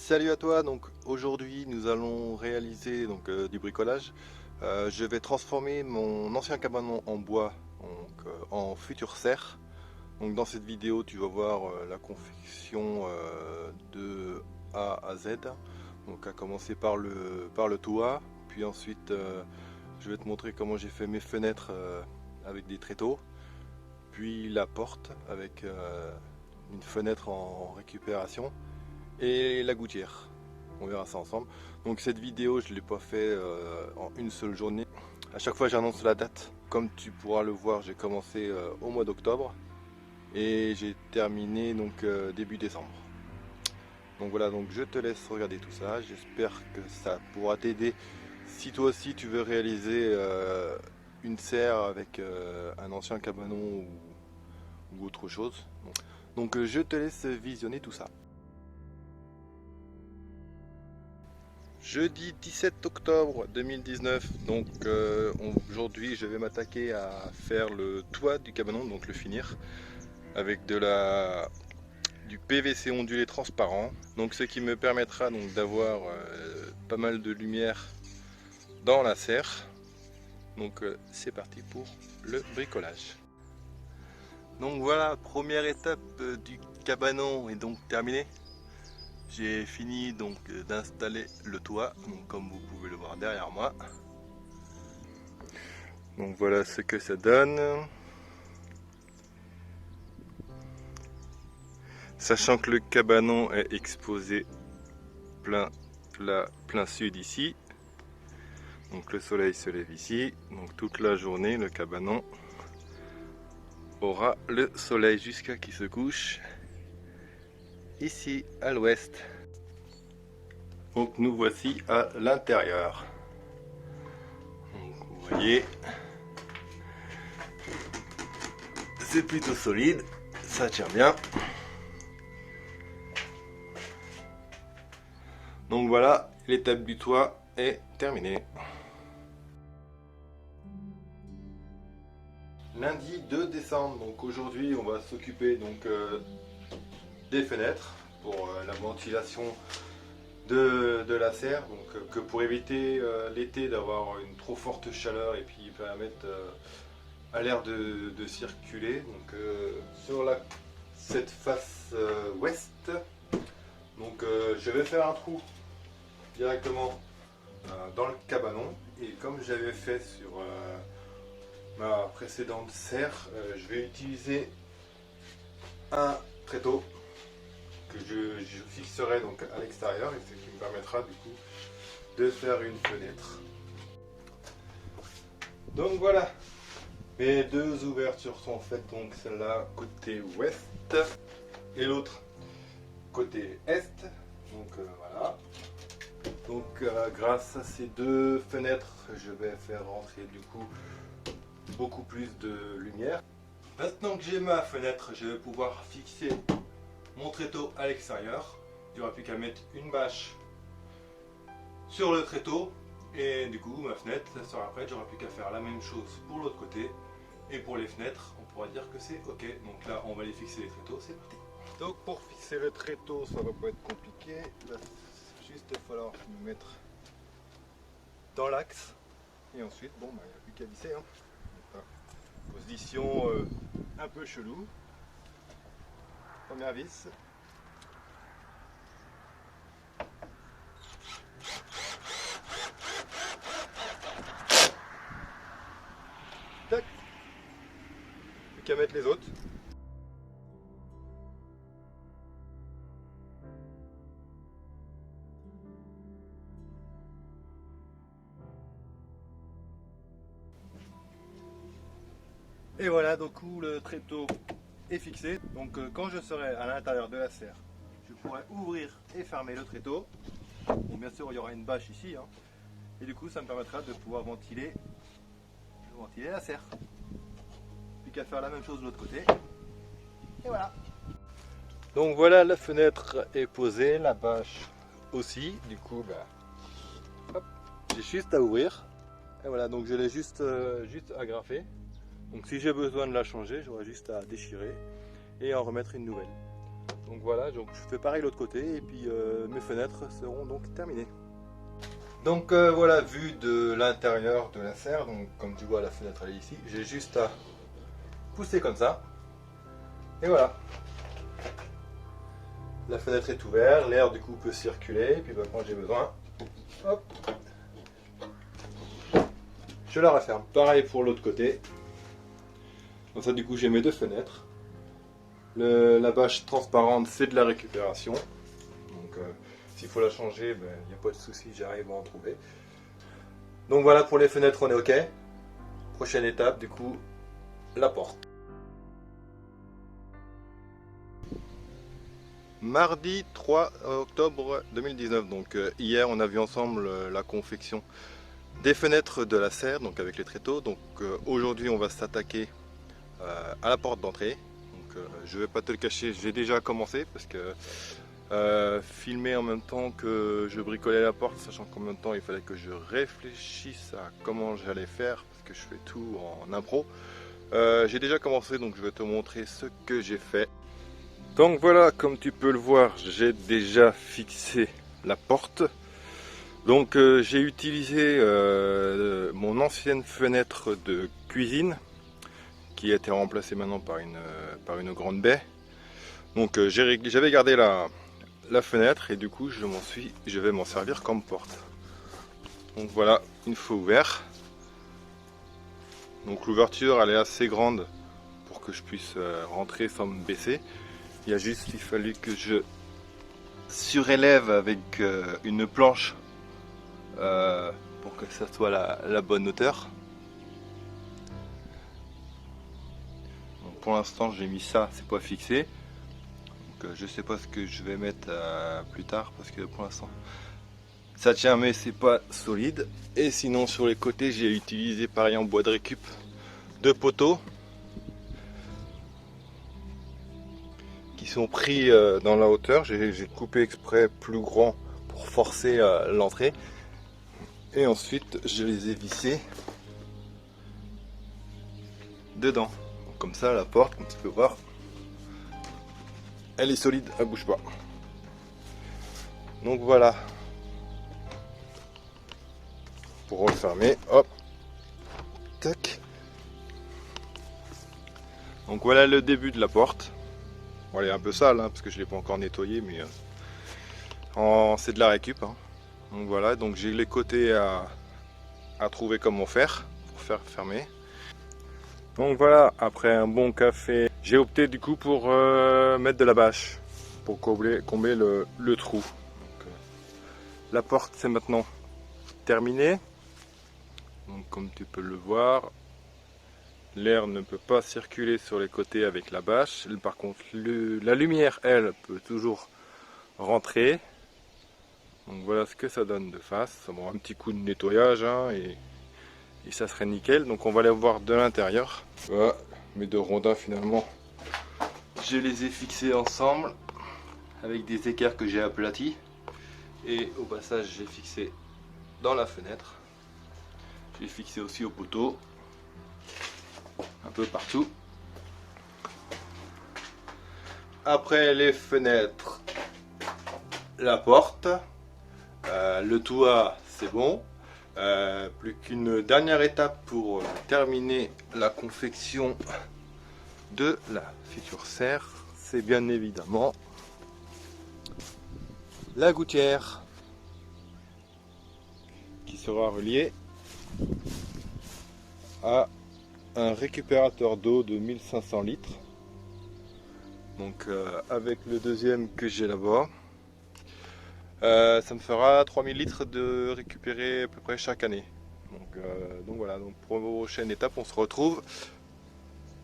Salut à toi, donc aujourd'hui nous allons réaliser du bricolage. Je vais transformer mon ancien cabanon en bois en future serre. Donc dans cette vidéo tu vas voir la confection de A à Z. Donc à commencer par le toit, puis ensuite je vais te montrer comment j'ai fait mes fenêtres avec des tréteaux, puis la porte avec une fenêtre en récupération et la gouttière. On verra ça ensemble. Donc cette vidéo je ne l'ai pas fait en une seule journée. À chaque fois j'annonce la date. Comme tu pourras le voir, j'ai commencé au mois d'octobre et j'ai terminé début décembre. Donc voilà, donc je te laisse regarder tout ça. J'espère que ça pourra t'aider si toi aussi tu veux réaliser une serre avec un ancien cabanon ou autre chose. Donc je te laisse visionner tout ça. Jeudi 17 octobre 2019, donc aujourd'hui je vais m'attaquer à faire le toit du cabanon, donc le finir avec du PVC ondulé transparent, donc ce qui me permettra donc d'avoir pas mal de lumière dans la serre. Donc c'est parti pour le bricolage. Donc voilà, première étape du cabanon est donc terminée. J'ai fini donc d'installer le toit, donc comme vous pouvez le voir derrière moi. Donc voilà ce que ça donne. Sachant que le cabanon est exposé plein sud ici. Donc le soleil se lève ici. Donc toute la journée le cabanon aura le soleil jusqu'à qu'il se couche ici à l'ouest. Donc nous voici à l'intérieur. Vous voyez, c'est plutôt solide, ça tient bien. Donc voilà, l'étape du toit est terminée. Lundi 2 décembre, donc aujourd'hui on va s'occuper des fenêtres pour la ventilation de la serre, donc que pour éviter l'été d'avoir une trop forte chaleur et puis permettre à l'air de circuler. Donc sur cette face ouest, donc je vais faire un trou directement dans le cabanon, et comme j'avais fait sur ma précédente serre, je vais utiliser un tréteau que je fixerai donc à l'extérieur, et ce qui me permettra du coup de faire une fenêtre. Donc voilà, mes deux ouvertures sont faites, donc celle-là côté ouest et l'autre côté est. Donc voilà. Donc grâce à ces deux fenêtres, je vais faire rentrer du coup beaucoup plus de lumière. Maintenant que j'ai ma fenêtre, je vais pouvoir fixer mon tréteau à l'extérieur. Il n'y aura plus qu'à mettre une bâche sur le tréteau et du coup ma fenêtre sera prête. J'aurai plus qu'à faire la même chose pour l'autre côté, et pour les fenêtres on pourra dire que c'est ok. Donc là on va les fixer les tréteaux, c'est parti. Donc pour fixer le tréteau ça va pas être compliqué, là, juste il va falloir nous mettre dans l'axe et ensuite bon bah, il n'y a plus qu'à visser hein. Position un peu chelou. Première vis. Tac. Plus qu'à mettre les autres. Et voilà, donc le tréteau est fixé. Donc quand je serai à l'intérieur de la serre, je pourrai ouvrir et fermer le tréteau. Bon, bien sûr il y aura une bâche ici hein. Et du coup ça me permettra de pouvoir ventiler la serre. Plus qu'à faire la même chose de l'autre côté. Et voilà. Donc voilà, la fenêtre est posée, la bâche aussi. Du coup bah, j'ai juste à ouvrir. Et voilà, donc je l'ai juste agrafé. Donc si j'ai besoin de la changer, j'aurai juste à déchirer et en remettre une nouvelle. Donc voilà, donc je fais pareil de l'autre côté et puis mes fenêtres seront donc terminées. Donc voilà, vue de l'intérieur de la serre, donc comme tu vois la fenêtre elle est ici, j'ai juste à pousser comme ça et voilà. La fenêtre est ouverte, l'air du coup peut circuler et puis bah, quand j'ai besoin, hop, je la referme. Pareil pour l'autre côté. Donc ça du coup j'ai mes deux fenêtres. La bâche transparente c'est de la récupération. Donc s'il faut la changer, il n'y a pas de souci, j'arrive à en trouver. Donc voilà pour les fenêtres on est ok. Prochaine étape du coup, la porte. Mardi 3 octobre 2019, donc hier on a vu ensemble la confection des fenêtres de la serre, donc avec les tréteaux. Donc aujourd'hui on va s'attaquer à la porte d'entrée. Donc je vais pas te le cacher, j'ai déjà commencé parce que filmer en même temps que je bricolais la porte, sachant qu'en même temps il fallait que je réfléchisse à comment j'allais faire parce que je fais tout en impro. J'ai déjà commencé, donc je vais te montrer ce que j'ai fait. Donc voilà, comme tu peux le voir, j'ai déjà fixé la porte. Donc j'ai utilisé mon ancienne fenêtre de cuisine qui a été remplacée maintenant par une grande baie. Donc j'avais gardé la fenêtre et du coup je vais m'en servir comme porte. Donc voilà, une fois ouvert. Donc l'ouverture elle est assez grande pour que je puisse rentrer sans me baisser. Il fallu que je surélève avec une planche pour que ça soit la bonne hauteur. Donc pour l'instant j'ai mis ça, c'est pas fixé. Donc je sais pas ce que je vais mettre plus tard parce que pour l'instant ça tient mais c'est pas solide. Et sinon sur les côtés j'ai utilisé pareil en bois de récup deux poteaux qui sont pris dans la hauteur. J'ai coupé exprès plus grand pour forcer l'entrée. Et ensuite je les ai vissés dedans. Donc, comme ça la porte, comme tu peux voir, elle est solide, elle bouge pas. Donc voilà. Pour refermer, hop, tac. Donc voilà le début de la porte. Bon, elle est un peu sale hein, parce que je l'ai pas encore nettoyé, mais c'est de la récup. Hein. Donc voilà, donc j'ai les côtés à trouver comment faire pour faire fermer. Donc voilà, après un bon café, j'ai opté du coup pour mettre de la bâche pour combler le trou. Donc, la porte c'est maintenant terminé. Donc comme tu peux le voir, l'air ne peut pas circuler sur les côtés avec la bâche. Par contre, la lumière, elle, peut toujours rentrer. Donc voilà ce que ça donne de face. Ça prend un petit coup de nettoyage hein, et ça serait nickel. Donc on va aller voir de l'intérieur. Voilà, mes deux rondins finalement, je les ai fixés ensemble avec des équerres que j'ai aplatis. Et au passage, j'ai fixé dans la fenêtre. J'ai fixé aussi au poteau. Un peu partout. Après les fenêtres, la porte, le toit c'est bon. Plus qu'une dernière étape pour terminer la confection de la future serre, c'est bien évidemment la gouttière qui sera reliée à un récupérateur d'eau de 1500 litres. Donc avec le deuxième que j'ai là-bas, ça me fera 3000 litres de récupérer à peu près chaque année. Donc voilà, donc pour la prochaine étape, on se retrouve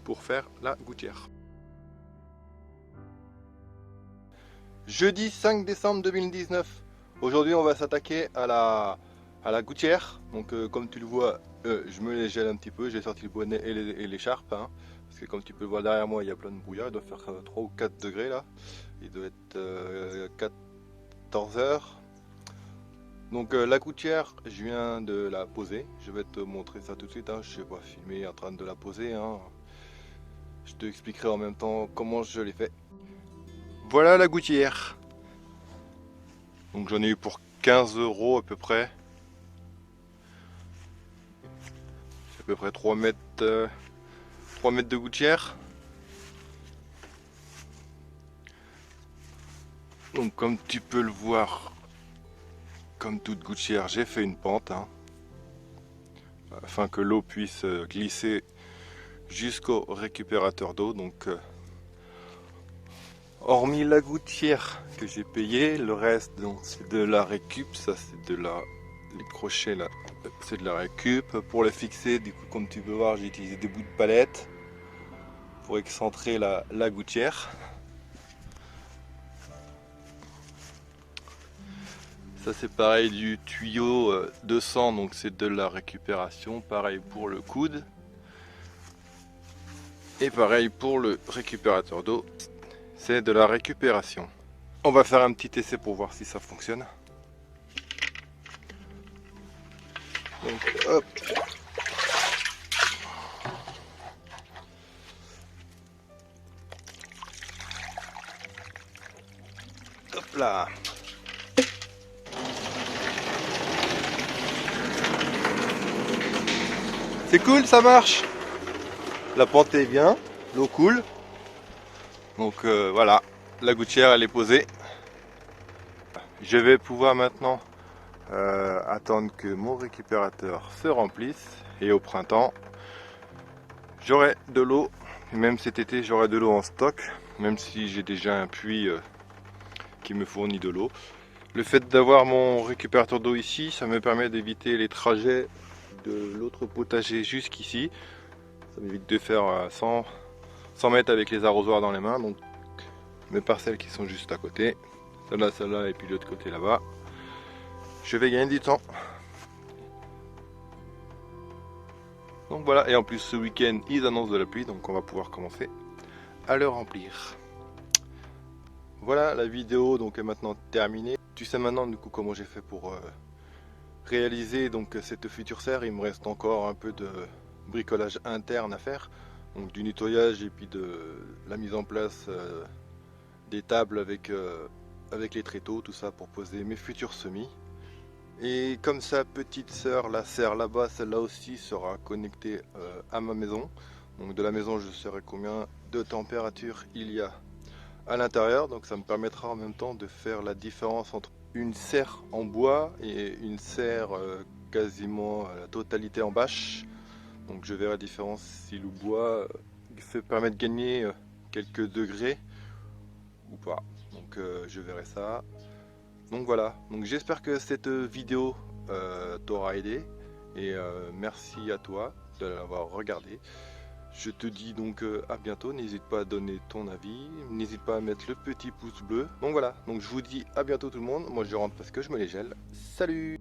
pour faire la gouttière. Jeudi 5 décembre 2019. Aujourd'hui, on va s'attaquer à la gouttière. Donc comme tu le vois, je me les gèle un petit peu. J'ai sorti le bonnet et l'écharpe. Hein, parce que comme tu peux le voir derrière moi, il y a plein de brouillard. Il doit faire 3 ou 4 degrés là. Il doit être 14 heures. Donc la gouttière, je viens de la poser. Je vais te montrer ça tout de suite. Hein. Je ne sais pas filmer en train de la poser. Hein. Je te expliquerai en même temps comment je l'ai fait. Voilà la gouttière. Donc j'en ai eu pour 15 € à peu près. C'est à peu près 3 mètres de gouttière. Donc comme tu peux le voir, comme toute gouttière, j'ai fait une pente, hein, afin que l'eau puisse glisser jusqu'au récupérateur d'eau. Donc hormis la gouttière que j'ai payée, le reste c'est de la récup. Ça c'est de la, les crochets là, c'est de la récup. Pour les fixer, du coup comme tu peux voir, j'ai utilisé des bouts de palette pour excentrer la gouttière. Ça c'est pareil du tuyau 200, donc c'est de la récupération. Pareil pour le coude. Et pareil pour le récupérateur d'eau, c'est de la récupération. On va faire un petit essai pour voir si ça fonctionne. Donc hop. Hop là. C'est cool, ça marche. La pente est bien, l'eau coule. Donc voilà, la gouttière elle est posée. Je vais pouvoir maintenant attendre que mon récupérateur se remplisse. Et au printemps, j'aurai de l'eau. Même cet été, j'aurai de l'eau en stock. Même si j'ai déjà un puits qui me fournit de l'eau. Le fait d'avoir mon récupérateur d'eau ici, ça me permet d'éviter les trajets de l'autre potager jusqu'ici. Ça m'évite de faire 100 mètres avec les arrosoirs dans les mains. Donc mes parcelles qui sont juste à côté, celle-là et puis l'autre côté là-bas, je vais gagner du temps. Donc voilà, et en plus ce week-end ils annoncent de la pluie, donc on va pouvoir commencer à le remplir. Voilà, la vidéo donc est maintenant terminée. Tu sais maintenant du coup comment j'ai fait pour réaliser donc cette future serre. Il me reste encore un peu de bricolage interne à faire, donc du nettoyage et puis de la mise en place des tables avec les tréteaux, tout ça pour poser mes futurs semis. Et comme sa petite sœur, la serre là-bas, celle-là aussi sera connectée à ma maison. Donc de la maison, je saurai combien de température il y a à l'intérieur. Donc ça me permettra en même temps de faire la différence entre une serre en bois et une serre quasiment à la totalité en bâche. Donc je verrai la différence si le bois permet de gagner quelques degrés ou pas. Donc je verrai ça. Donc voilà, donc j'espère que cette vidéo t'aura aidé et merci à toi de l'avoir regardé. Je te dis donc à bientôt, n'hésite pas à donner ton avis, n'hésite pas à mettre le petit pouce bleu. Donc voilà, donc je vous dis à bientôt tout le monde, moi je rentre parce que je me les gèle. Salut!